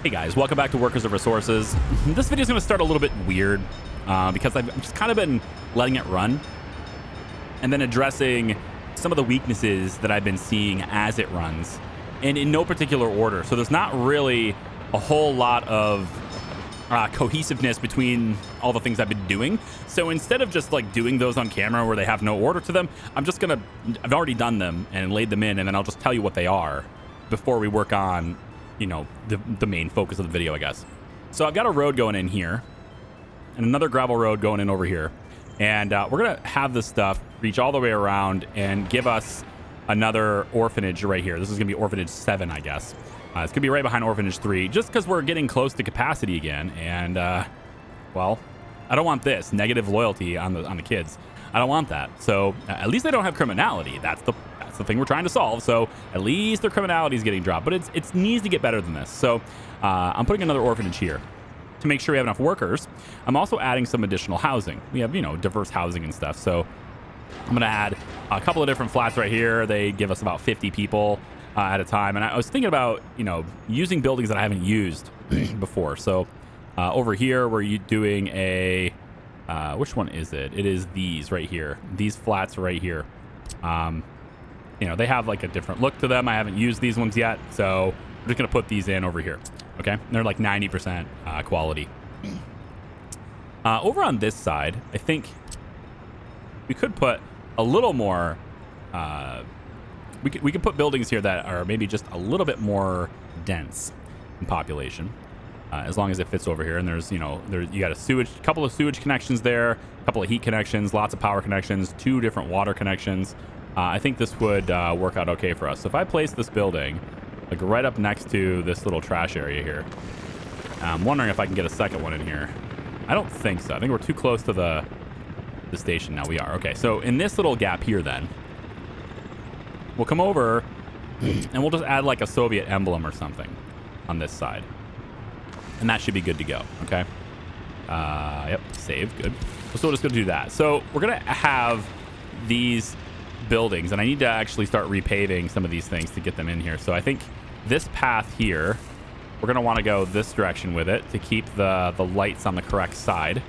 Hey guys, welcome back to Workers of Resources. This video is going to start a little bit weird because I've just kind of been letting it run and then addressing some of the weaknesses that I've been seeing as it runs, and in no particular order. So there's not really a whole lot of cohesiveness between all the things I've been doing. So instead of just like doing those on camera where they have no order to them, I've already done them and laid them in, and then I'll just tell you what they are before we work on, you know, the main focus of the video, I guess. So I've got a road going in here and another gravel road going in over here. And we're going to have this stuff reach all the way around and give us another orphanage right here. This is going to be orphanage 7, I guess. It's going to be right behind orphanage 3, just because we're getting close to capacity again. And, well, I don't want this negative loyalty on the kids. I don't want that. So at least they don't have criminality. That's the thing we're trying to solve. So at least their criminality is getting dropped, but it needs to get better than this. So I'm putting another orphanage here to make sure we have enough workers. I'm also adding some additional housing. We have, you know, diverse housing and stuff. So I'm going to add a couple of different flats right here. They give us about 50 people at a time. And I was thinking about, you know, using buildings that I haven't used before. So over here, we're doing a, which one is it? It is these right here. These flats right here. You know, they have like a different look to them. I haven't used these ones yet, so I'm just going to put these in over here. Okay, they're like 90% quality. Over on this side, I think we could put a little more. We could put buildings here that are maybe just a little bit more dense in population, as long as it fits over here. And there's, you know, you got a couple of sewage connections there, a couple of heat connections, lots of power connections, 2 different water connections. I think this would work out okay for us. So if I place this building like right up next to this little trash area here, I'm wondering if I can get a second one in here. I don't think so. I think we're too close to the station. Now we are. Okay, so in this little gap here then, we'll come over and we'll just add like a Soviet emblem or something on this side. And that should be good to go, okay? Yep, save, good. So we're just gonna do that. So we're gonna have these buildings, and I need to actually start repaving some of these things to get them in here. So I think this path here, we're going to want to go this direction with it to keep the lights on the correct side.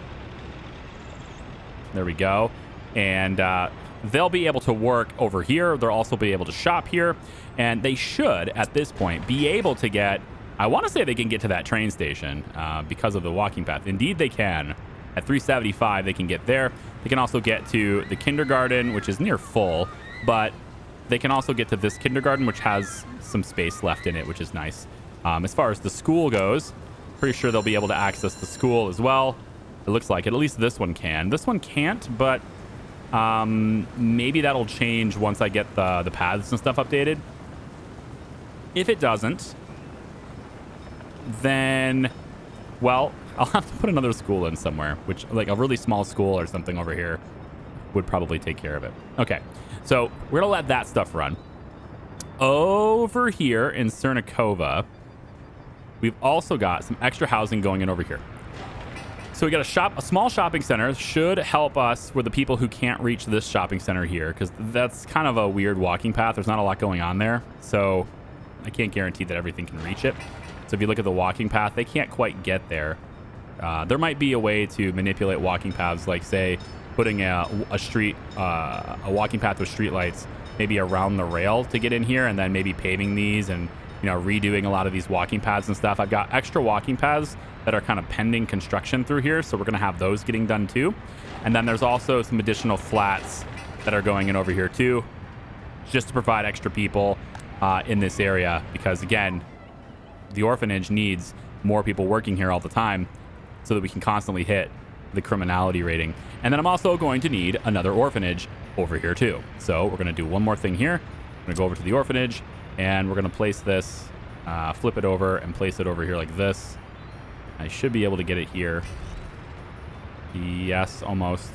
There we go. And they'll be able to work over here. They'll also be able to shop here, and they should at this point be able to get, I want to say they can get to that train station because of the walking path. Indeed they can. At 375, they can get there. They can also get to the kindergarten, which is near full, but they can also get to this kindergarten, which has some space left in it, which is nice. As far as the school goes, pretty sure they'll be able to access the school as well. It looks like it. At least this one can. This one can't, but maybe that'll change once I get the paths and stuff updated. If it doesn't, then, well, I'll have to put another school in somewhere, which like a really small school or something over here would probably take care of it. Okay, so we're gonna let that stuff run. Over here in Cernikova, we've also got some extra housing going in over here. So we got a small shopping center should help us with the people who can't reach this shopping center here, because that's kind of a weird walking path. There's not a lot going on there, so I can't guarantee that everything can reach it. So if you look at the walking path, they can't quite get there. There might be a way to manipulate walking paths, like say putting a walking path with streetlights maybe around the rail to get in here, and then maybe paving these and, you know, redoing a lot of these walking paths and stuff. I've got extra walking paths that are kind of pending construction through here, so we're going to have those getting done too. And then there's also some additional flats that are going in over here too, just to provide extra people in this area, because again, the orphanage needs more people working here all the time so that we can constantly hit the criminality rating. And then I'm also going to need another orphanage over here too. So we're going to do one more thing here. I'm going to go over to the orphanage, and we're going to place this, flip it over and place it over here like this. I should be able to get it here. Yes, almost.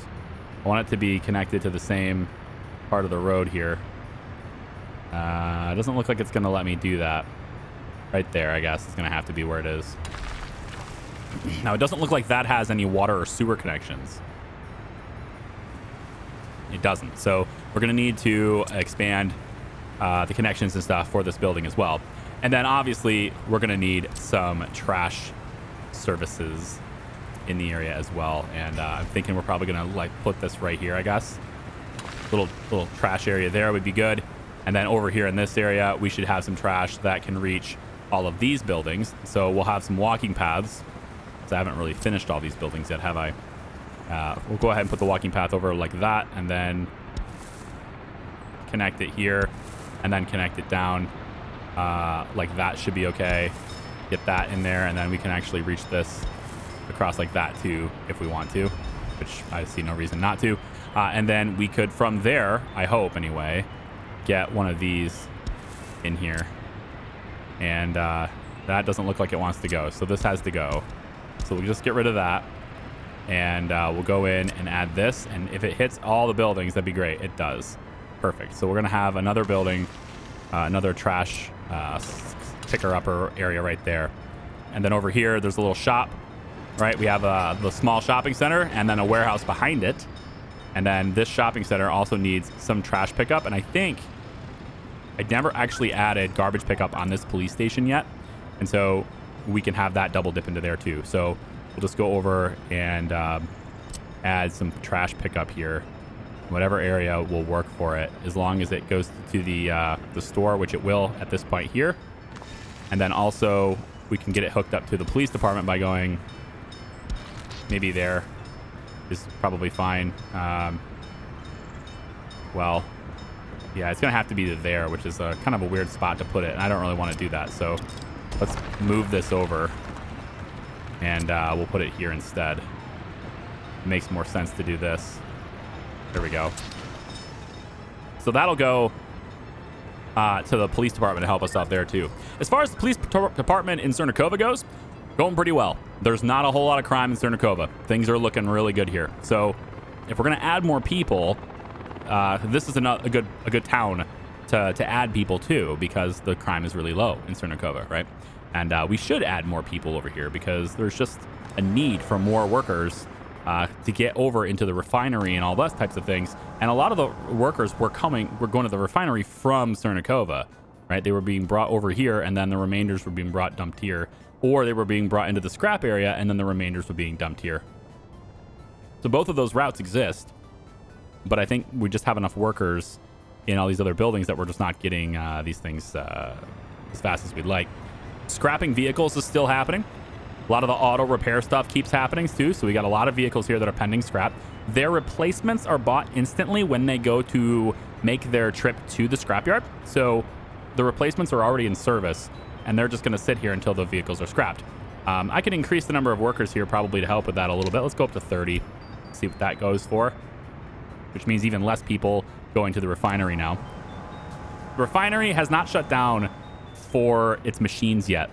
I want it to be connected to the same part of the road here. It doesn't look like it's going to let me do that. Right there, I guess, is going to have to be where it is. Now, it doesn't look like that has any water or sewer connections. It doesn't. So we're going to need to expand the connections and stuff for this building as well. And then obviously we're going to need some trash services in the area as well. And I'm thinking we're probably going to like put this right here, I guess. Little trash area there would be good. And then over here in this area, we should have some trash that can reach all of these buildings. So we'll have some walking paths. So I haven't really finished all these buildings yet, have I? We'll go ahead and put the walking path over like that, and then connect it here, and then connect it down like that should be okay. Get that in there, and then we can actually reach this across like that too if we want to, which I see no reason not to. And then we could, from there, I hope anyway, get one of these in here. And that doesn't look like it wants to go. So this has to go. So we'll just get rid of that. And we'll go in and add this. And if it hits all the buildings, that'd be great. It does. Perfect. So we're going to have another building, another trash picker-upper area right there. And then over here, there's a little shop. Right? We have the small shopping center and then a warehouse behind it. And then this shopping center also needs some trash pickup. And I think I never actually added garbage pickup on this police station yet. And so we can have that double dip into there too. So we'll just go over and add some trash pickup here. Whatever area will work for it, as long as it goes to the store, which it will at this point here. And then also we can get it hooked up to the police department by going maybe there. Is probably fine. Well, yeah, it's gonna have to be there, which is a kind of a weird spot to put it, and I don't really want to do that. So let's move this over, and we'll put it here instead. It makes more sense to do this. There we go. So that'll go to the police department to help us out there too. As far as the police department in Cernakova goes, going pretty well. There's not a whole lot of crime in Cernakova. Things are looking really good here. So if we're going to add more people, this is a good town to add people to, because the crime is really low in Cernakova, right? And we should add more people over here because there's just a need for more workers to get over into the refinery and all those types of things. And a lot of the workers were going to the refinery from Cernakova, right? They were being brought over here, and then the remainders were being dumped here. Or they were being brought into the scrap area, and then the remainders were being dumped here. So both of those routes exist, but I think we just have enough workers in all these other buildings that we're just not getting these things as fast as we'd like. Scrapping vehicles is still happening. A lot of the auto repair stuff keeps happening too, so we got a lot of vehicles here that are pending scrap. Their replacements are bought instantly when they go to make their trip to the scrapyard. So the replacements are already in service, and they're just going to sit here until the vehicles are scrapped. I can increase the number of workers here probably to help with that a little bit. Let's go up to 30, see what that goes for, which means even less people going to the refinery now. The refinery has not shut down for its machines yet.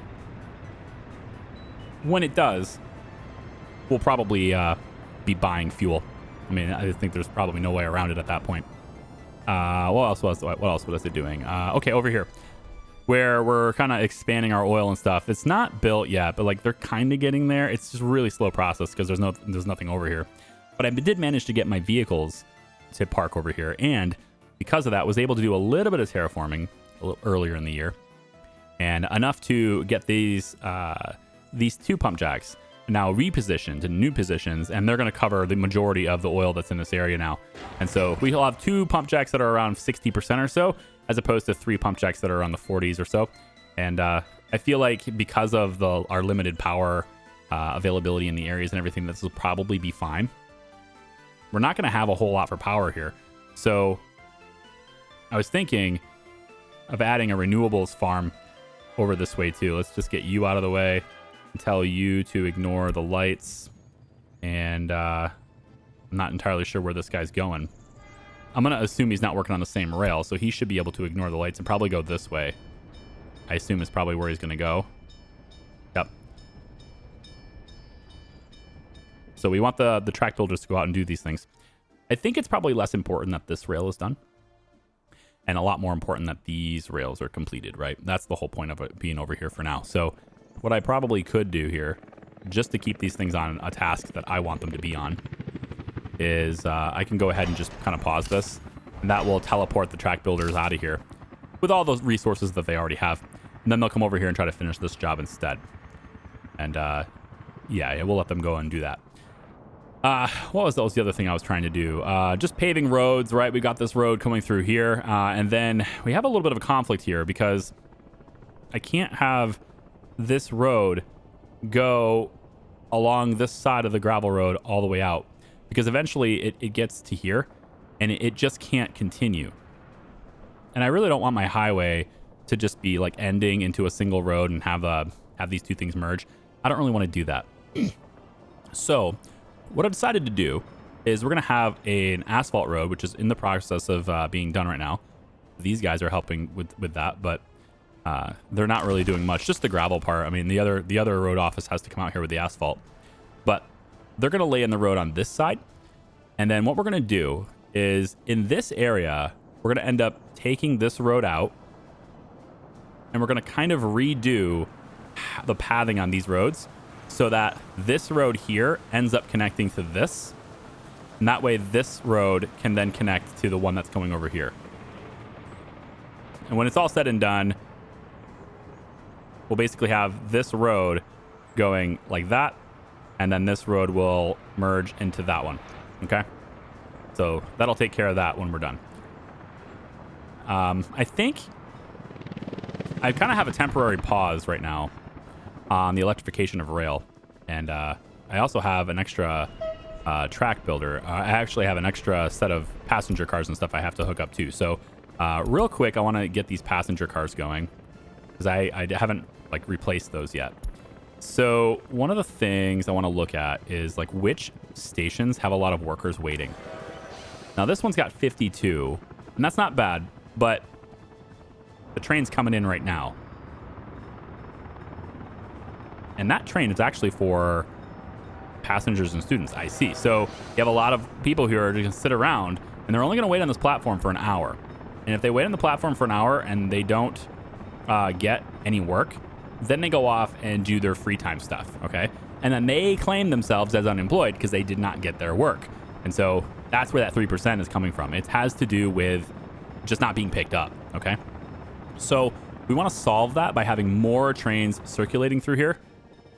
When it does, we'll probably be buying fuel. I mean, I think there's probably no way around it at that point. What else was it doing? Okay, over here, where we're kind of expanding our oil and stuff. It's not built yet, but like they're kind of getting there. It's just a really slow process because there's nothing over here. But I did manage to get my vehicles to park over here, and because of that, was able to do a little bit of terraforming a little earlier in the year, and enough to get these two pump jacks now repositioned to new positions, and they're going to cover the majority of the oil that's in this area now. And so we'll have 2 pump jacks that are around 60% or so, as opposed to 3 pump jacks that are around the 40s or so. And I feel like because of our limited power availability in the areas and everything, this will probably be fine. We're not going to have a whole lot for power here. So I was thinking of adding a renewables farm over this way too. Let's just get you out of the way and tell you to ignore the lights. And I'm not entirely sure where this guy's going. I'm going to assume he's not working on the same rail, so he should be able to ignore the lights and probably go this way. I assume is probably where he's going to go. Yep. So we want the track builders to go out and do these things. I think it's probably less important that this rail is done, and a lot more important that these rails are completed, right? That's the whole point of it being over here for now. So what I probably could do here, just to keep these things on a task that I want them to be on, is I can go ahead and just kind of pause this, and that will teleport the track builders out of here with all those resources that they already have. And then they'll come over here and try to finish this job instead. And yeah, we'll let them go and do that. What was the other thing I was trying to do? Just paving roads, right? We got this road coming through here. And then we have a little bit of a conflict here because I can't have this road go along this side of the gravel road all the way out, because eventually it gets to here and it just can't continue. And I really don't want my highway to just be like ending into a single road and have these two things merge. I don't really want to do that. So what I decided to do is we're going to have an asphalt road, which is in the process of being done right now. These guys are helping with that, but they're not really doing much, just the gravel part. I mean, the other road office has to come out here with the asphalt, but they're going to lay in the road on this side. And then what we're going to do is in this area, we're going to end up taking this road out and we're going to kind of redo the pathing on these roads so that this road here ends up connecting to this. And that way this road can then connect to the one that's coming over here. And when it's all said and done, we'll basically have this road going like that, and then this road will merge into that one. Okay, so that'll take care of that when we're done. I think I kind of have a temporary pause right now on the electrification of rail, and I also have an extra track builder. I actually have an extra set of passenger cars and stuff I have to hook up too. So real quick, I want to get these passenger cars going because I haven't like replaced those yet. So one of the things I want to look at is like which stations have a lot of workers waiting. Now this one's got 52, and that's not bad, but the train's coming in right now. And that train is actually for passengers and students, I see. So you have a lot of people here who are going to sit around, and they're only going to wait on this platform for an hour. And if they wait on the platform for an hour and they don't get any work, then they go off and do their free time stuff, okay? And then they claim themselves as unemployed because they did not get their work. And so that's where that 3% is coming from. It has to do with just not being picked up, okay? So we want to solve that by having more trains circulating through here.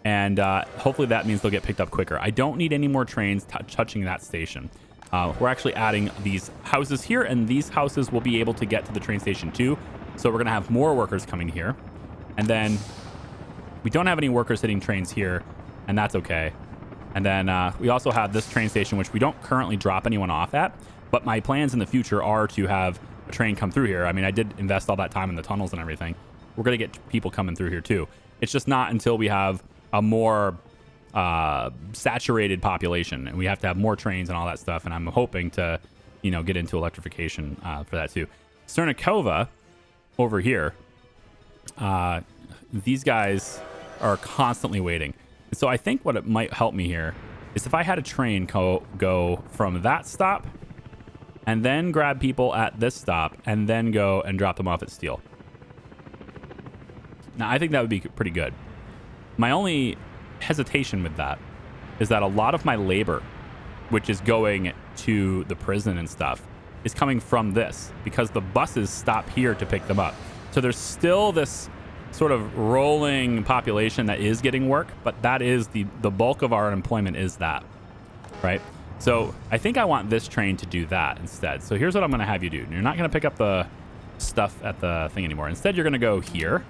And hopefully that means they'll get picked up quicker. I don't need any more trains touching that station. We're actually adding these houses here, and these houses will be able to get to the train station too. So we're going to have more workers coming here. And then we don't have any workers hitting trains here, and that's okay. And then we also have this train station, which we don't currently drop anyone off at. But my plans in the future are to have a train come through here. I mean, I did invest all that time in the tunnels and everything. We're going to get people coming through here too. It's just not until we have a more saturated population, and we have to have more trains and all that stuff. And I'm hoping to, get into electrification for that too. Cernikova over here, these guys are constantly waiting. And so I think what it might help me here is if I had a train go from that stop and then grab people at this stop and then go and drop them off at Steel. Now, I think that would be pretty good. My only hesitation with that is that a lot of my labor, which is going to the prison and stuff, is coming from this because the buses stop here to pick them up. So there's still this sort of rolling population that is getting work, but that is the bulk of our employment is that, right? So I think I want this train to do that instead. So here's what I'm going to have you do. You're not going to pick up the stuff at the thing anymore. Instead, you're going to go here.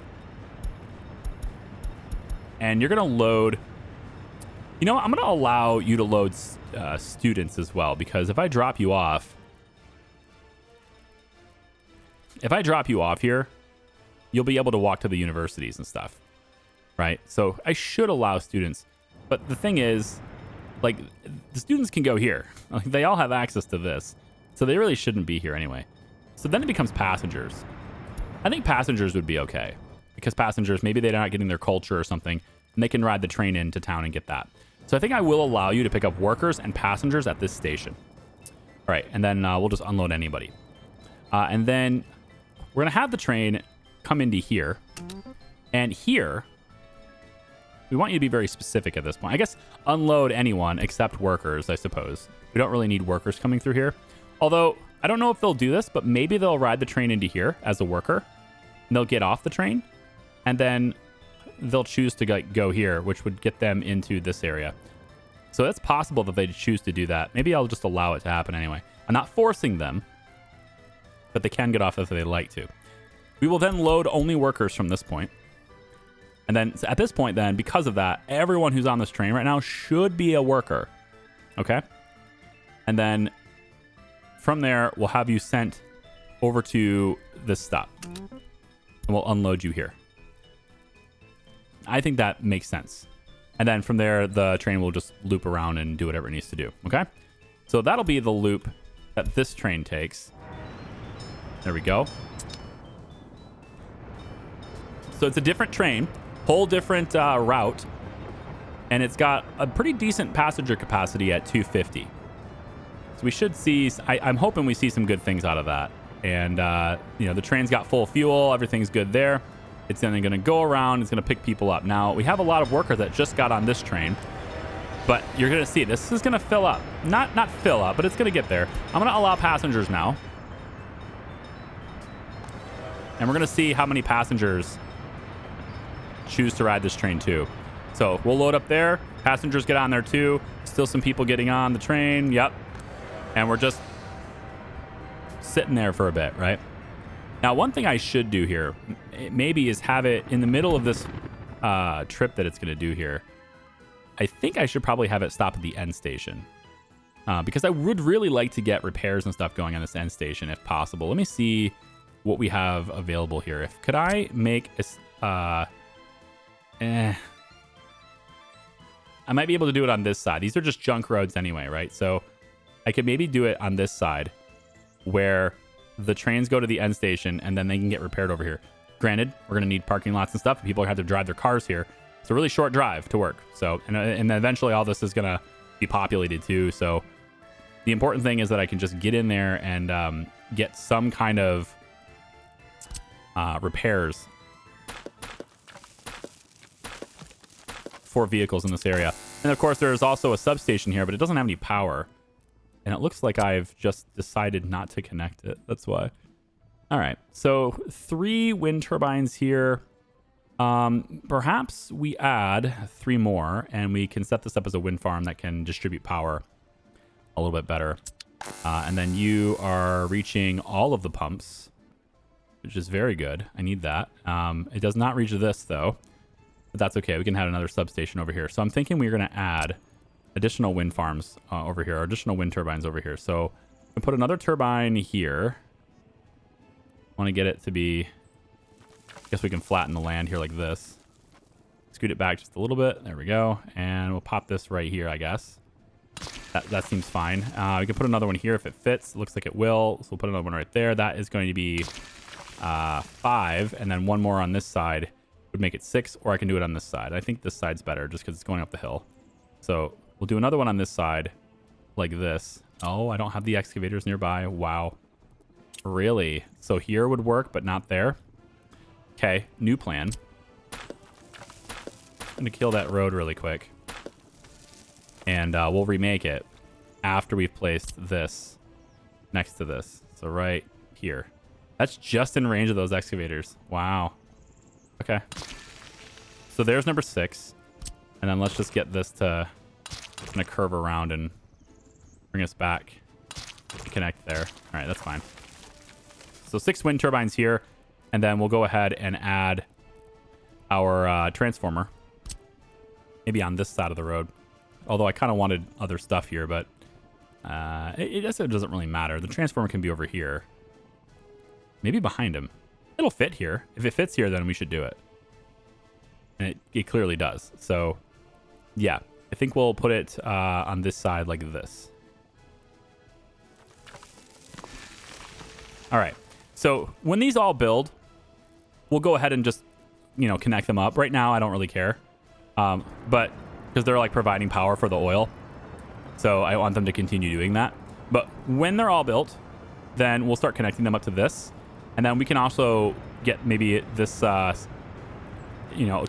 And you're going to load... I'm going to allow you to load students as well, because if I drop you off here, you'll be able to walk to the universities and stuff, right? So I should allow students. But the thing is, like, the students can go here. Like, they all have access to this. So they really shouldn't be here anyway. So then it becomes passengers. I think passengers would be okay. Because passengers, maybe they're not getting their culture or something, and they can ride the train into town and get that. So I think I will allow you to pick up workers and passengers at this station. All right, and then we'll just unload anybody. And then we're going to have the train come into here. And here, we want you to be very specific at this point. I guess unload anyone except workers, I suppose. We don't really need workers coming through here. Although, I don't know if they'll do this, but maybe they'll ride the train into here as a worker. And they'll get off the train. and then they'll choose to go here, which would get them into this area. So it's possible that they choose to do that. Maybe I'll just allow it to happen anyway. I'm not forcing them, but they can get off if they'd like to. We will then load only workers from this point. And then at this point then, because of that, everyone who's on this train right now should be a worker. Okay? And then from there, we'll have you sent over to this stop. And we'll unload you here. I think that makes sense. And then from there, the train will just loop around and do whatever it needs to do. Okay? So that'll be the loop that this train takes. There we go. So it's a different train, whole different route, and it's got a pretty decent passenger capacity at 250. So we should see, I'm hoping we see some good things out of that. And, the train's got full fuel, everything's good there. It's then going to go around, it's going to pick people up. Now, we have a lot of workers that just got on this train, but you're going to see this is going to fill up. Not fill up, but it's going to get there. I'm going to allow passengers now. And we're going to see how many passengers choose to ride this train too. So we'll load up there. Passengers get on there too. Still some people getting on the train. Yep. And we're just sitting there for a bit, right? Now, one thing I should do here maybe is have it in the middle of this trip that it's going to do here. I think I should probably have it stop at the end station because I would really like to get repairs and stuff going on this end station if possible. Let me see what we have available here. Could I make a... I might be able to do it on this side. These are just junk roads anyway, right? So I could maybe do it on this side where the trains go to the end station and then they can get repaired over here. Granted, we're going to need parking lots and stuff. People have to drive their cars here. It's a really short drive to work. So, and eventually all this is going to be populated too. So the important thing is that I can just get in there and get some kind of repairs for vehicles in this area. And of course, there's also a substation here, but it doesn't have any power. And it looks like I've just decided not to connect it. That's why. All right. So 3 wind turbines here. Perhaps we add 3 more and we can set this up as a wind farm that can distribute power a little bit better. And then you are reaching all of the pumps, which is very good. I need that. It does not reach this though. But that's okay. We can have another substation over here. So I'm thinking we're going to add additional wind farms over here, or additional wind turbines over here. So I put another turbine here. I want to get it to be... I guess we can flatten the land here like this. Scoot it back just a little bit. There we go. And we'll pop this right here, I guess. That seems fine. We can put another one here if it fits. It looks like it will. So we'll put another one right there. That is going to be 5. And then one more on this side would make it 6, or I can do it on this side. I think this side's better just because it's going up the hill. So we'll do another one on this side like this. Oh, I don't have the excavators nearby. Wow. Really? So here would work, but not there. Okay, new plan. I'm going to kill that road really quick. And we'll remake it after we've placed this next to this. So right here. That's just in range of those excavators. Wow. Okay. So there's number 6. And then let's just get this to kind of curve around and bring us back to connect there. All right, that's fine. So 6 wind turbines here. And then we'll go ahead and add our transformer. Maybe on this side of the road. Although I kind of wanted other stuff here, but it doesn't really matter. The transformer can be over here. Maybe behind him. It'll fit here. If it fits here, then we should do it. And it clearly does. So, yeah. I think we'll put it on this side like this. All right. So, when these all build, we'll go ahead and just, connect them up. Right now, I don't really care. But, because they're like providing power for the oil. So, I want them to continue doing that. But when they're all built, then we'll start connecting them up to this. And then we can also get maybe this, to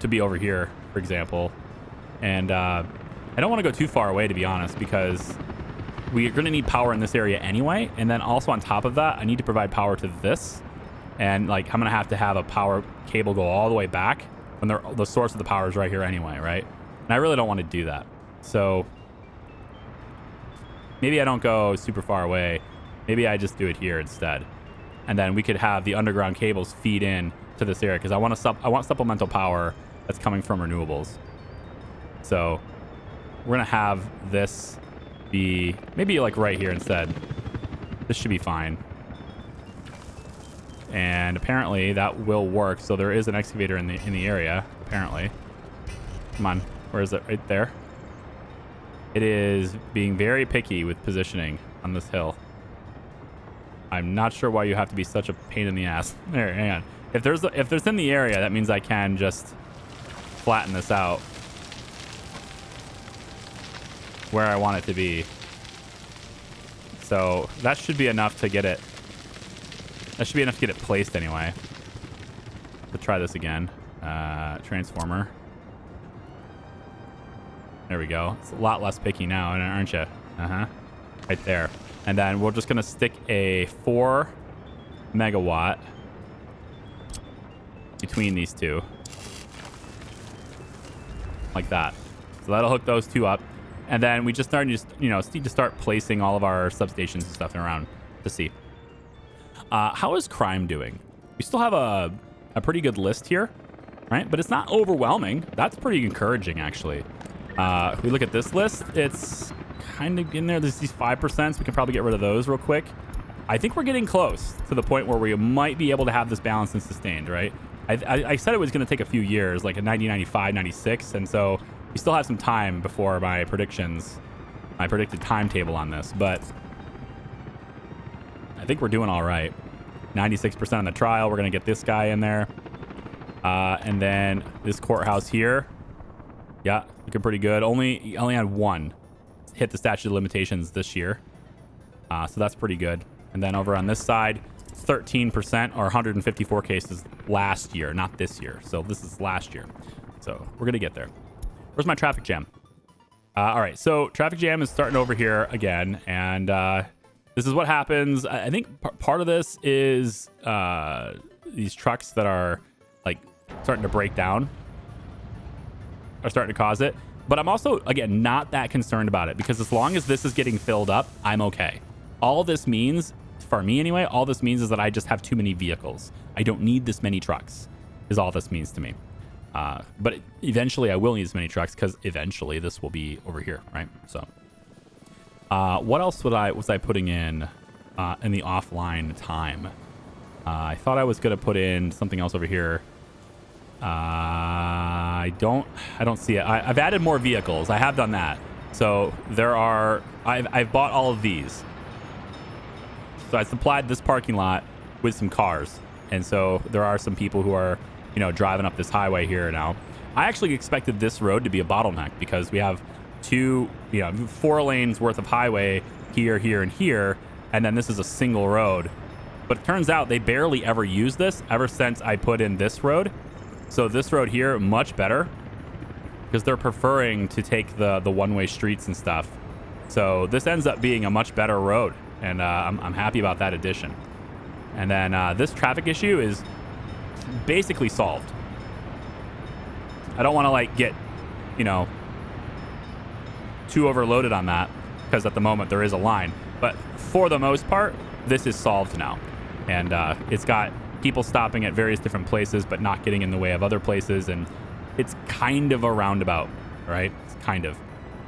be over here, for example. And I don't want to go too far away, to be honest, because we're going to need power in this area anyway. And then also on top of that, I need to provide power to this. And like, I'm going to have a power cable go all the way back when the source of the power is right here anyway, right? And I really don't want to do that. So maybe I don't go super far away. Maybe I just do it here instead. And then we could have the underground cables feed in to this area because I want supplemental power that's coming from renewables. So we're going to have this be maybe like right here instead. This should be fine. And apparently that will work. So there is an excavator in the area, apparently. Come on. Where is it? Right there. It is being very picky with positioning on this hill. I'm not sure why you have to be such a pain in the ass. There, hang on. If there's in the area, that means I can just flatten this out where I want it to be. So that should be enough to get it. That should be enough to get it placed anyway. Let's try this again. Transformer. There we go. It's a lot less picky now, aren't you? Right there. And then we're just going to stick a 4 megawatt between these two. Like that. So that'll hook those two up. And then we just need to start placing all of our substations and stuff around to see. How is crime doing? We still have a pretty good list here, right? But it's not overwhelming. That's pretty encouraging, actually. If we look at this list, it's kind of in there. There's these 5%. We can probably get rid of those real quick. I think we're getting close to the point where we might be able to have this balanced and sustained, right? I said it was going to take a few years, like a 90, 95, 96. And so we still have some time before my predicted timetable on this. But I think we're doing all right. 96% on the trial. We're going to get this guy in there. And then this courthouse here. Yeah, looking pretty good. Only had one hit the statute of limitations this year. So that's pretty good. And then over on this side, 13% or 154 cases last year, not this year. So this is last year. So we're going to get there. Where's my traffic jam? All right, so traffic jam is starting over here again. And this is what happens. I think part of this is these trucks that are like starting to break down are starting to cause it. But I'm also, again, not that concerned about it because as long as this is getting filled up, I'm okay. All this means, for me anyway, all this means is that I just have too many vehicles. I don't need this many trucks is all this means to me. But eventually I will need this many trucks because eventually this will be over here, right? So what else was I putting in the offline time? I thought I was going to put in something else over here. I don't see it. I've added more vehicles. I have done that. So I've bought all of these. So I supplied this parking lot with some cars. And so there are some people who are, driving up this highway here now. I actually expected this road to be a bottleneck because we have 4 lanes worth of highway here, here, and here. And then this is a single road. But it turns out they barely ever use this ever since I put in this road. So this road here, much better because they're preferring to take the one-way streets and stuff. So this ends up being a much better road. And I'm happy about that addition. And then this traffic issue is basically solved. I don't want to get, too overloaded on that because at the moment there is a line. But for the most part, this is solved now. And it's got people stopping at various different places but not getting in the way of other places. And it's kind of a roundabout, right? It's kind of.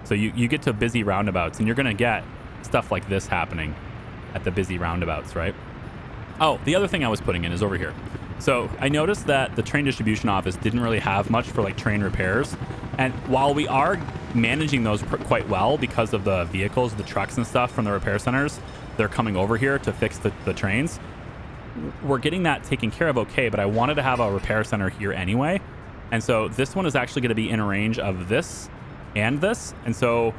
So you get to busy roundabouts and you're going to get stuff like this happening at the busy roundabouts, right? Oh, the other thing I was putting in is over here. So I noticed that the train distribution office didn't really have much for train repairs. And while we are managing those quite well because of the vehicles, the trucks and stuff from the repair centers, they're coming over here to fix the trains. We're getting that taken care of okay, but I wanted to have a repair center here anyway. And so this one is actually going to be in range of this and this. And so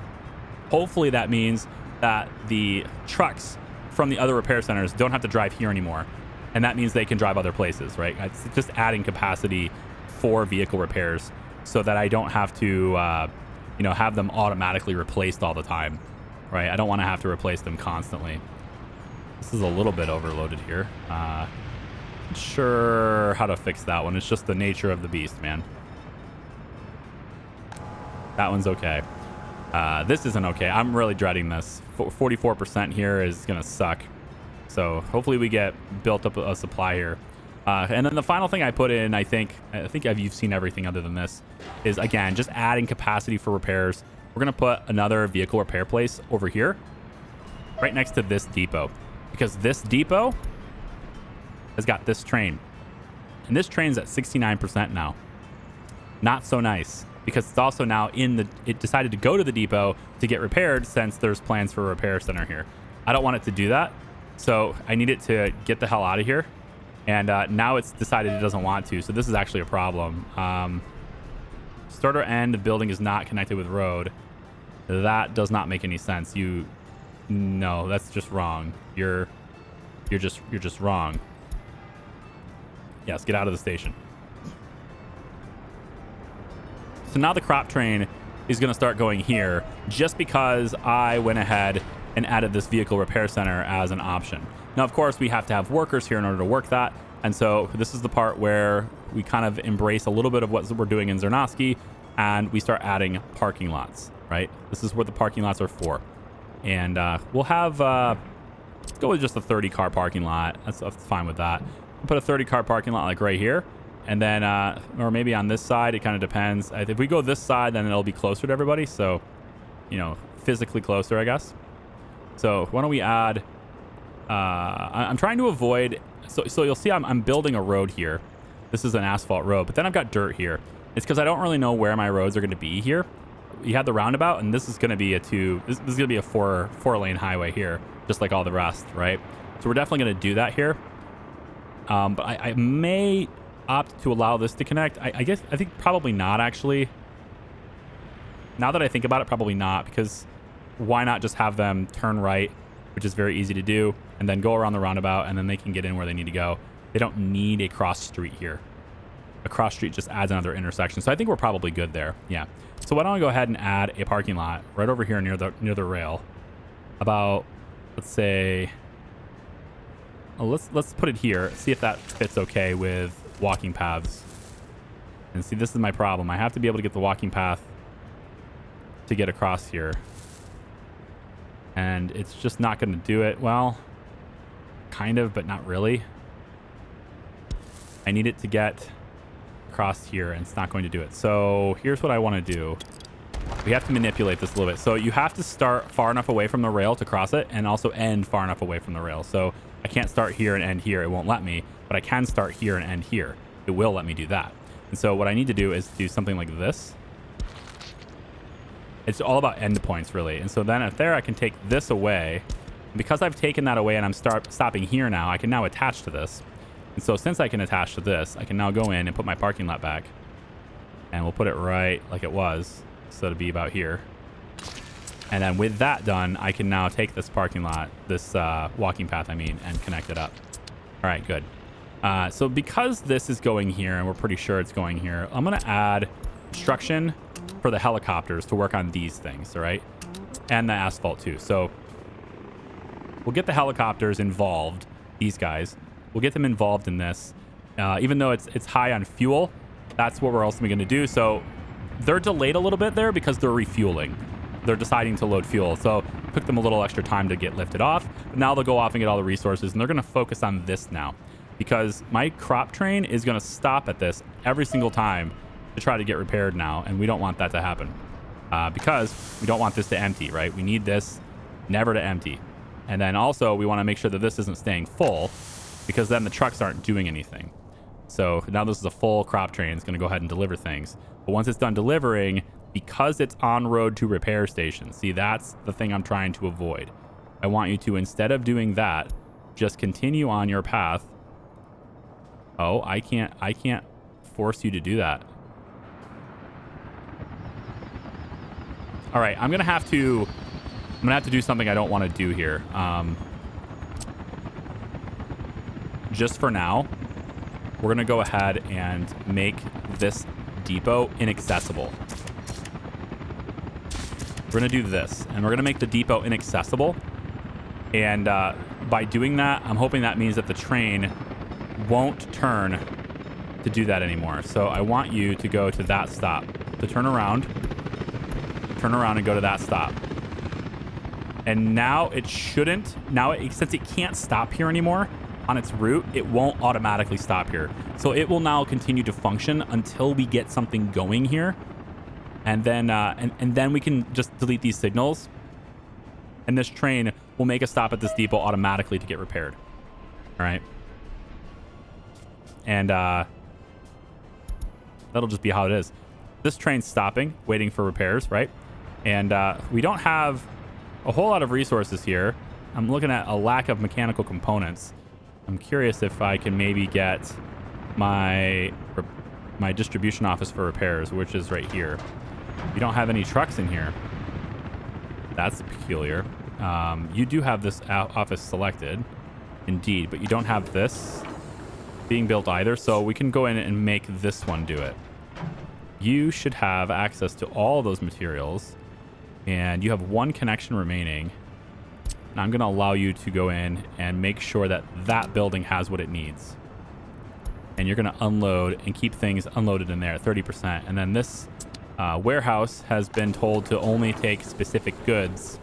hopefully that means that the trucks from the other repair centers don't have to drive here anymore. And that means they can drive other places, right? It's just adding capacity for vehicle repairs so that I don't have to, have them automatically replaced all the time, right? I don't want to have to replace them constantly. This is a little bit overloaded here. not sure how to fix that one. It's just the nature of the beast, man. That one's okay. This isn't okay. I'm really dreading this. 44% here is going to suck. So hopefully we get built up a supply here. And then the final thing I put in, I think you've seen everything other than this, is, again, just adding capacity for repairs. We're going to put another vehicle repair place over here, right next to this depot. Because this depot has got this train. And this train's at 69% now. Not so nice. Because it's also now it decided to go to the depot to get repaired since there's plans for a repair center here. I don't want it to do that. So I need it to get the hell out of here. And now it's decided it doesn't want to. So this is actually a problem. Start or end, the building is not connected with road. That does not make any sense. No, that's just wrong. You're just wrong. Yes, get out of the station. So now the crop train is going to start going here just because I went ahead and added this vehicle repair center as an option. Now, of course, we have to have workers here in order to work that. And so this is the part where we kind of embrace a little bit of what we're doing in Zernowski, and we start adding parking lots, right? This is what the parking lots are for. And we'll have, let's go with just a 30 car parking lot. That's fine with that. We'll put a 30 car parking lot like right here. And then, or maybe on this side, it kind of depends. If we go this side, then it'll be closer to everybody. So, physically closer, I guess. So why don't we add, I'm trying to avoid, so you'll see I'm building a road here. This is an asphalt road, but then I've got dirt here. It's because I don't really know where my roads are going to be here. You had the roundabout, and this is going to be this is going to be a four lane highway here, just like all the rest, right? So we're definitely going to do that here. But I may opt to allow this to connect. I think probably not, actually. Now that I think about it, probably not, because why not just have them turn right, which is very easy to do, and then go around the roundabout, and then they can get in where they need to go. They don't need a cross street here. A cross street just adds another intersection. So I think we're probably good there. Yeah. So why don't I go ahead and add a parking lot right over here near the rail. About, let's say, let's put it here. See if that fits okay with walking paths. And see, this is my problem. I have to be able to get the walking path to get across here. And it's just not going to do it. Well, kind of, but not really. I need it to get across here, and it's not going to do it. So here's what I want to do. We have to manipulate this a little bit. So you have to start far enough away from the rail to cross it, and also end far enough away from the rail. So I can't start here and end here. It won't let me, but I can start here and end here. It will let me do that. And so what I need to do is do something like this. It's all about endpoints, really. And so then at there, I can take this away. And because I've taken that away and I'm stopping here now, I can now attach to this. And so since I can attach to this, I can now go in and put my parking lot back. And we'll put it right like it was. So it'll be about here. And then with that done, I can now take this parking lot, this walking path, and connect it up. All right, good. So because this is going here, and we're pretty sure it's going here, I'm going to add construction for the helicopters to work on these things, all right? And the asphalt too. So we'll get the helicopters involved, these guys. We'll get them involved in this. Even though it's high on fuel, that's what we're also going to do. So they're delayed a little bit there because they're refueling. They're deciding to load fuel. So it took them a little extra time to get lifted off. But now they'll go off and get all the resources, and they're going to focus on this now. Because my crop train is going to stop at this every single time to try to get repaired now, and we don't want that to happen. Because we don't want this to empty, right? We need this never to empty. And then also we want to make sure that this isn't staying full, because then the trucks aren't doing anything. So now this is a full crop train. It's going to go ahead and deliver things. But once it's done delivering, because it's on road to repair stations, see, that's the thing I'm trying to avoid. I want you to, instead of doing that, just continue on your path. Oh, I can't force you to do that. All right, I'm gonna have to do something I don't want to do here. Just for now, we're gonna go ahead and make this depot inaccessible. We're gonna do this, and we're gonna make the depot inaccessible. And by doing that, I'm hoping that means that the train won't turn to do that anymore. So I want you to go to that stop, to turn around and go to that stop. And now it shouldn't, since it can't stop here anymore on its route, it won't automatically stop here. So it will now continue to function until we get something going here. And then and then we can just delete these signals. And this train will make a stop at this depot automatically to get repaired. All right. And that'll just be how it is. This train's stopping, waiting for repairs, right? And we don't have a whole lot of resources here. I'm looking at a lack of mechanical components. I'm curious if I can maybe get my distribution office for repairs, which is right here. You don't have any trucks in here. That's peculiar. You do have this office selected, indeed, but you don't have this being built either. So we can go in and make this one do it. You should have access to all those materials, and you have one connection remaining. And I'm going to allow you to go in and make sure that that building has what it needs. And you're going to unload and keep things unloaded in there, 30%. And then this warehouse has been told to only take specific goods.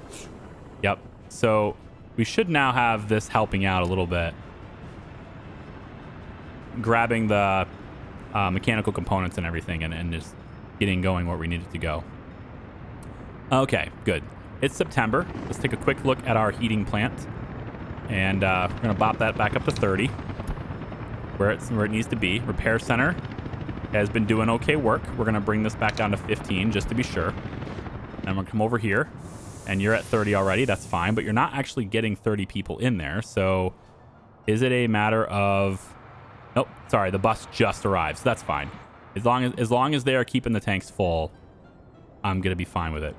Yep. So we should now have this helping out a little bit. Grabbing the mechanical components and everything and just getting going where we need it to go. Okay, good. It's September. Let's take a quick look at our heating plant. And we're going to bop that back up to 30. Where it needs to be. Repair center has been doing okay work. We're going to bring this back down to 15 just to be sure. And I'm going to come over here. And you're at 30 already. That's fine. But you're not actually getting 30 people in there. So is it a matter of... Nope. Sorry. The bus just arrived. So that's fine. As long as they are keeping the tanks full, I'm going to be fine with it.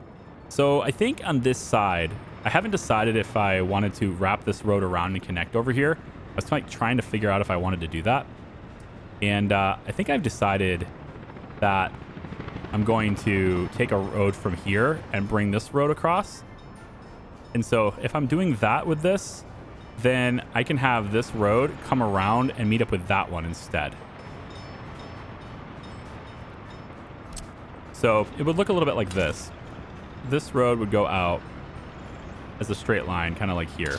So I think on this side, I haven't decided if I wanted to wrap this road around and connect over here. I was like trying to figure out if I wanted to do that. And I think I've decided that I'm going to take a road from here and bring this road across. And so if I'm doing that with this, then I can have this road come around and meet up with that one instead. So it would look a little bit like this. This road would go out as a straight line, kind of like here.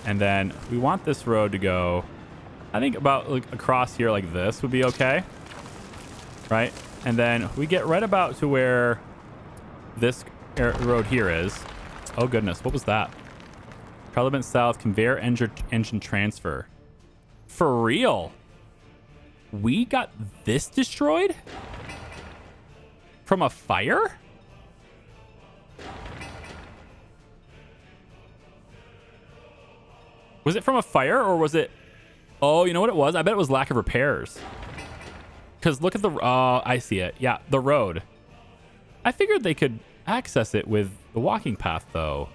And then we want this road to go, I think about like across here like this would be okay. Right? And then we get right about to where this road here is. Oh goodness, what was that? Parliament South conveyor engine transfer. For real? We got this destroyed? From a fire? Was it from a fire or was it... Oh, you know what it was? I bet it was lack of repairs. Because look at the... I see it. Yeah, the road. I figured they could access it with the walking path, though.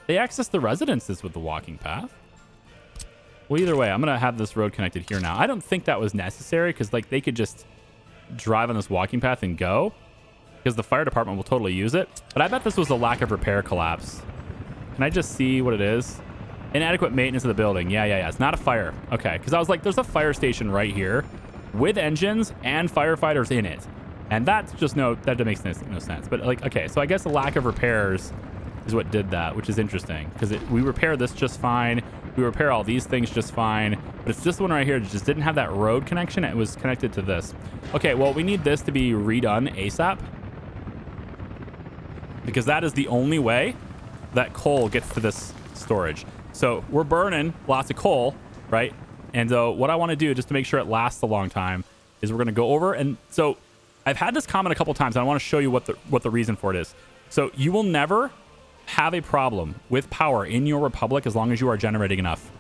They access the residences with the walking path. Well, either way, I'm going to have this road connected here now. I don't think that was necessary because like they could just drive on this walking path and go. Because the fire department will totally use it. But I bet this was a lack of repair collapse. Can I just see what it is? Inadequate maintenance of the building. Yeah. It's not a fire. Okay. Because I was like, there's a fire station right here with engines and firefighters in it. And that's just that makes no sense. But like, okay. So I guess the lack of repairs is what did that, which is interesting. Because we repair this just fine. We repair all these things just fine. But it's this one right here that just didn't have that road connection. It was connected to this. Okay. Well, we need this to be redone ASAP. Because that is the only way that coal gets to this storage. So we're burning lots of coal, right? And what I want to do just to make sure it lasts a long time is we're going to go over. And so I've had this comment a couple times. And I want to show you what the reason for it is. So you will never have a problem with power in your republic as long as you are generating enough.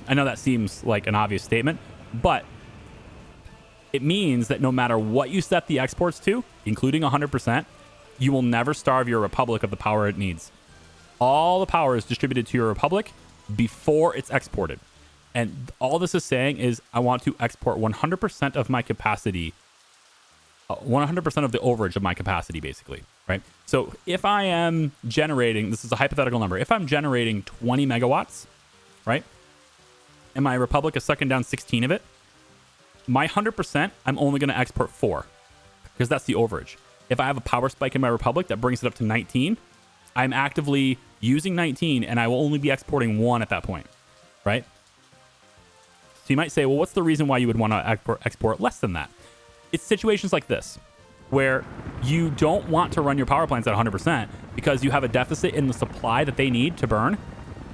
I know that seems like an obvious statement, but it means that no matter what you set the exports to, including 100%, you will never starve your republic of the power it needs. All the power is distributed to your republic before it's exported. And all this is saying is I want to export 100% of my capacity, 100% of the overage of my capacity, basically, right? So if I am generating, this is a hypothetical number, if I'm generating 20 megawatts, right? and my Republic is sucking down 16 of it, my 100%, I'm only going to export 4 because that's the overage. If I have a power spike in my Republic that brings it up to 19, I'm actively using 19 and I will only be exporting 1 at that point, right? So you might say, well, what's the reason why you would want to export less than that? It's situations like this where you don't want to run your power plants at 100% because you have a deficit in the supply that they need to burn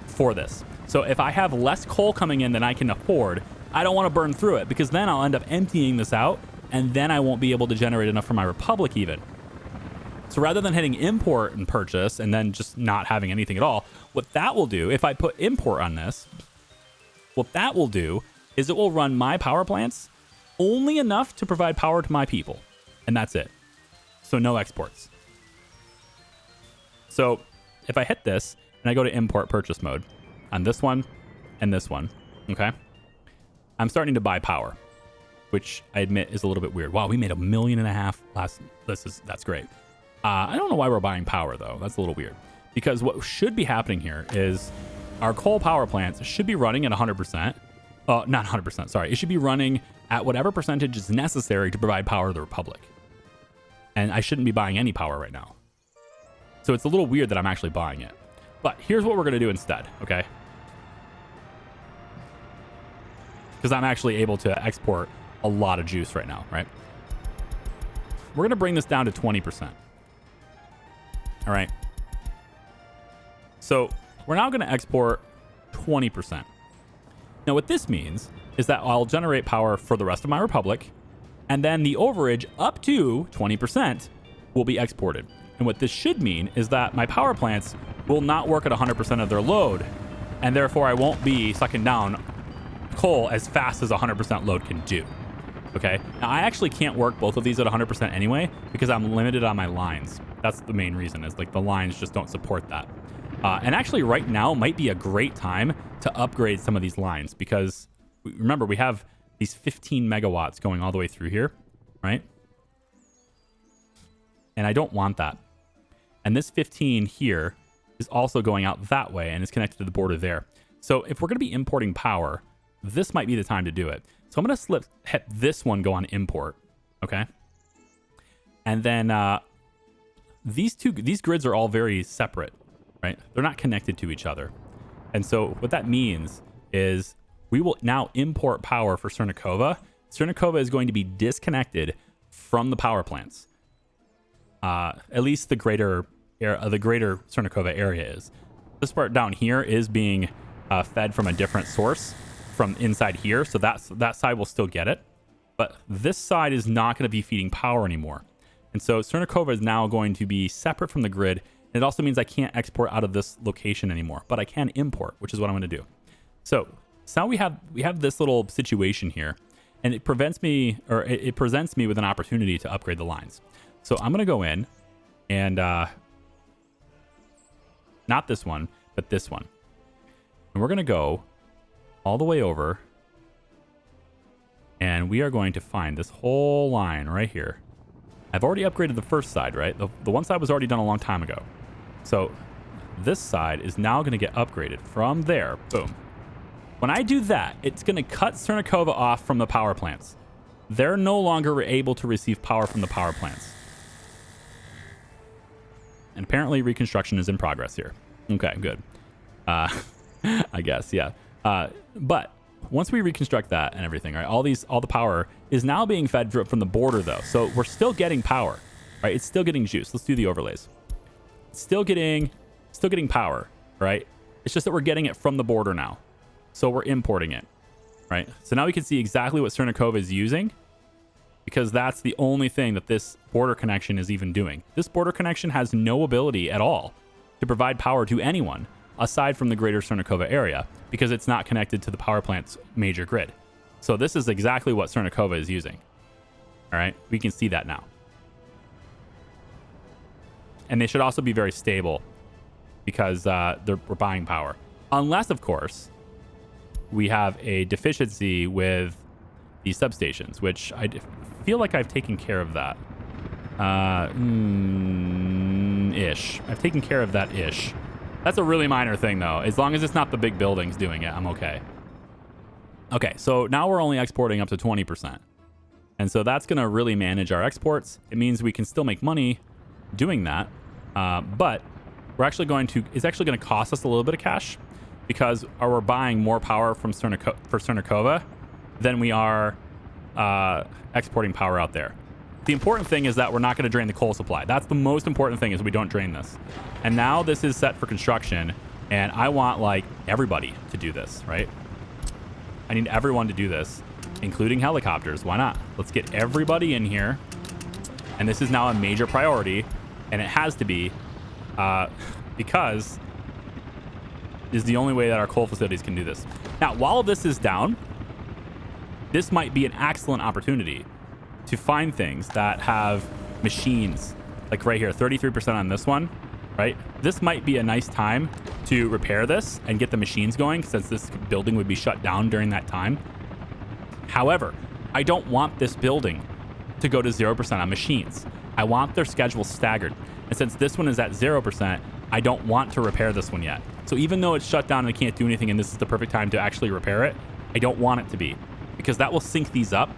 for this. So if I have less coal coming in than I can afford, I don't want to burn through it because then I'll end up emptying this out and then I won't be able to generate enough for my Republic even. So rather than hitting import and purchase and then just not having anything at all, what that will do, if I put import on this, what that will do is it will run my power plants only enough to provide power to my people. And that's it. So no exports. So if I hit this and I go to import purchase mode on this one and this one, okay, I'm starting to buy power, which I admit is a little bit weird. Wow, we made $1.5 million last. That's great. I don't know why we're buying power though. That's a little weird because what should be happening here is our coal power plants should be running at 100%. Not 100%. Sorry, it should be running at whatever percentage is necessary to provide power to the Republic. And I shouldn't be buying any power right now. So it's a little weird that I'm actually buying it. But here's what we're going to do instead, okay? Because I'm actually able to export a lot of juice right now, right? We're going to bring this down to 20%. All right. So we're now going to export 20%. Now what this means is that I'll generate power for the rest of my Republic, and then the overage up to 20% will be exported. And what this should mean is that my power plants will not work at 100% of their load, and therefore I won't be sucking down coal as fast as 100% load can do. Okay, now I actually can't work both of these at 100% anyway because I'm limited on my lines. That's the main reason, is like the lines just don't support that. And actually right now might be a great time to upgrade some of these lines because remember we have these 15 megawatts going all the way through here, right? And I don't want that. And this 15 here is also going out that way and is connected to the border there. So if we're going to be importing power, this might be the time to do it. So I'm going to hit this one, go on import, okay? And then these grids are all very separate, right? They're not connected to each other. And so what that means is we will now import power for Cernakova. Cernakova is going to be disconnected from the power plants. At least the greater Cernakova area is. This part down here is being fed from a different source from inside here, so that side will still get it, but this side is not going to be feeding power anymore. And so Cernakova is now going to be separate from the grid. And it also means I can't export out of this location anymore, but I can import, which is what I'm going to do. So now we have this little situation here, and it presents me with an opportunity to upgrade the lines. So I'm going to go in and not this one, but this one. And we're going to go all the way over, and we are going to find this whole line right here. I've already upgraded the first side, right? The one side was already done a long time ago. So this side is now going to get upgraded from there. Boom. When I do that, it's going to cut Cernakova off from the power plants. They're no longer able to receive power from the power plants. And apparently reconstruction is in progress here. Okay, good. I guess, yeah. But once we reconstruct that and everything, right, all the power is now being fed from the border though. So we're still getting power, right? It's still getting juice. Let's do the overlays. It's still getting power, right? It's just that we're getting it from the border now. So we're importing it, right? So now we can see exactly what Cernakova is using because that's the only thing that this border connection is even doing. This border connection has no ability at all to provide power to anyone aside from the greater Cernakova area because it's not connected to the power plant's major grid. So this is exactly what Cernakova is using. All right, we can see that now. And they should also be very stable because we're buying power. Unless, of course, we have a deficiency with these substations, which I feel like I've taken care of that. Ish. I've taken care of that ish. That's a really minor thing, though. As long as it's not the big buildings doing it, I'm okay. Okay, so now we're only exporting up to 20%. And so that's going to really manage our exports. It means we can still make money doing that. But we're actually it's actually going to cost us a little bit of cash because we're buying more power from Cernakova than we are exporting power out there. The important thing is that we're not going to drain the coal supply. That's the most important thing, is we don't drain this. And now this is set for construction, and I want like everybody to do this, right? I need everyone to do this, including helicopters. Why not? Let's get everybody in here. And this is now a major priority, and it has to be because is the only way that our coal facilities can do this. Now, while this is down, this might be an excellent opportunity to find things that have machines, like right here, 33% on this one, right? This might be a nice time to repair this and get the machines going, since this building would be shut down during that time. However, I don't want this building to go to 0% on machines. I want their schedule staggered. And since this one is at 0%, I don't want to repair this one yet. So even though it's shut down and I can't do anything and this is the perfect time to actually repair it, I don't want it to be, because that will sync these up.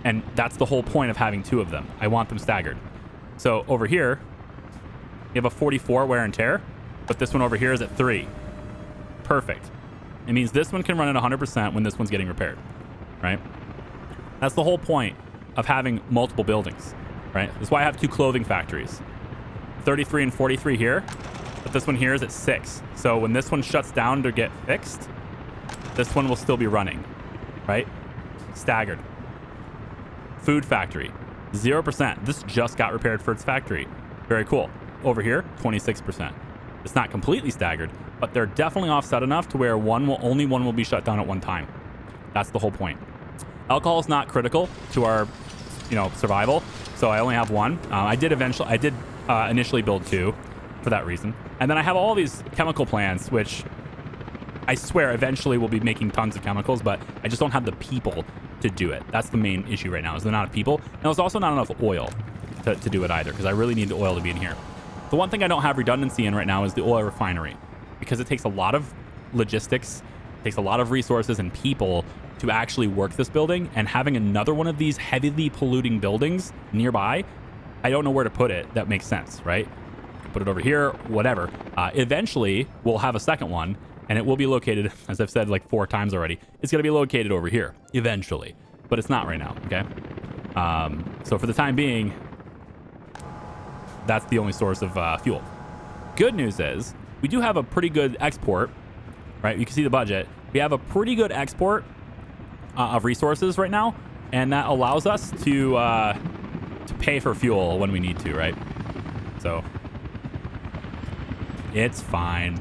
And that's the whole point of having two of them. I want them staggered. So over here, you have a 44 wear and tear, but this one over here is at 3. Perfect. It means this one can run at 100% when this one's getting repaired, right? That's the whole point of having multiple buildings, right? That's why I have 2 clothing factories. 33 and 43 here, but this one here is at 6. So when this one shuts down to get fixed, this one will still be running, right? Staggered. Food factory, 0%. This just got repaired for its factory. Very cool. Over here, 26%. It's not completely staggered, but they're definitely offset enough to where only one will be shut down at one time. That's the whole point. Alcohol is not critical to our, survival, so I only have 1. I did initially build 2 for that reason, and then I have all these chemical plants, which I swear eventually we'll be making tons of chemicals, but I just don't have the people to do it. That's the main issue right now, is there's not enough people. And there's also not enough oil to do it either, because I really need the oil to be in here. The one thing I don't have redundancy in right now is the oil refinery, because it takes a lot of logistics, takes a lot of resources and people to actually work this building, and having another one of these heavily polluting buildings nearby, I don't know where to put it that makes sense, right? Put it over here, whatever. Eventually, we'll have a second one, and it will be located, as I've said like 4 times already, it's going to be located over here eventually, but it's not right now, okay? So for the time being, that's the only source of fuel. Good news is we do have a pretty good export, right? You can see the budget. We have a pretty good export of resources right now, and that allows us to pay for fuel when we need to, right? So it's fine.